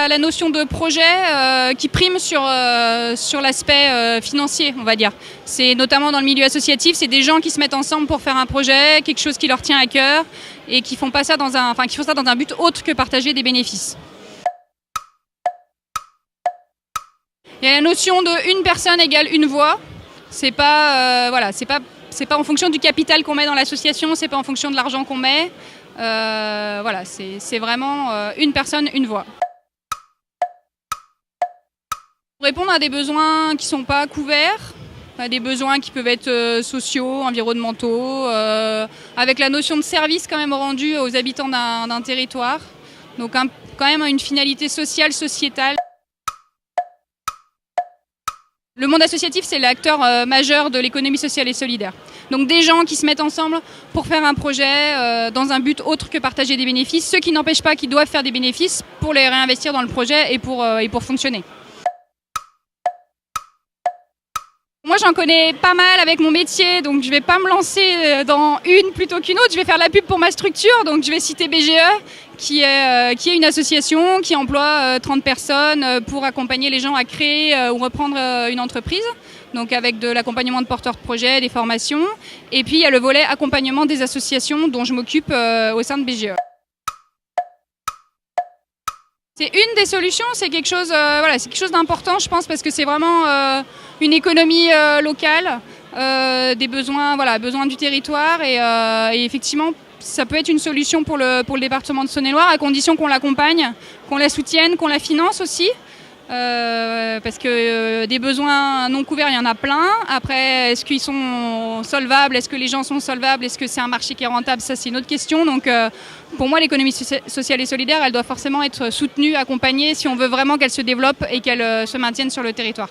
la notion de projet qui prime sur l'aspect financier, on va dire. C'est notamment dans le milieu associatif, c'est des gens qui se mettent ensemble pour faire un projet, quelque chose qui leur tient à cœur et qui font ça dans un but autre que partager des bénéfices. Il y a la notion de une personne égale une voix. C'est pas en fonction du capital qu'on met dans l'association, c'est pas en fonction de l'argent qu'on met. C'est vraiment une personne, une voix. Pour répondre à des besoins qui ne sont pas couverts, à des besoins qui peuvent être sociaux, environnementaux, avec la notion de service quand même rendu aux habitants d'un territoire. Donc quand même une finalité sociale, sociétale. Le monde associatif, c'est l'acteur majeur de l'économie sociale et solidaire. Donc des gens qui se mettent ensemble pour faire un projet dans un but autre que partager des bénéfices, ce qui n'empêche pas qu'ils doivent faire des bénéfices pour les réinvestir dans le projet et pour fonctionner. Moi, j'en connais pas mal avec mon métier, donc je ne vais pas me lancer dans une plutôt qu'une autre. Je vais faire la pub pour ma structure, donc je vais citer BGE, qui est une association qui emploie 30 personnes pour accompagner les gens à créer ou reprendre une entreprise, donc avec de l'accompagnement de porteurs de projets, des formations. Et puis, il y a le volet accompagnement des associations dont je m'occupe au sein de BGE. C'est une des solutions, c'est quelque chose d'important, je pense, parce que c'est vraiment une économie locale, des besoins du territoire et effectivement, ça peut être une solution pour le département de Saône-et-Loire, à condition qu'on l'accompagne, qu'on la soutienne, qu'on la finance aussi. Parce que des besoins non couverts, il y en a plein. Après, est-ce qu'ils sont solvables? Est-ce que les gens sont solvables? Est-ce que c'est un marché qui est rentable? Ça, c'est une autre question. Donc, pour moi, l'économie sociale et solidaire, elle doit forcément être soutenue, accompagnée, si on veut vraiment qu'elle se développe et qu'elle se maintienne sur le territoire.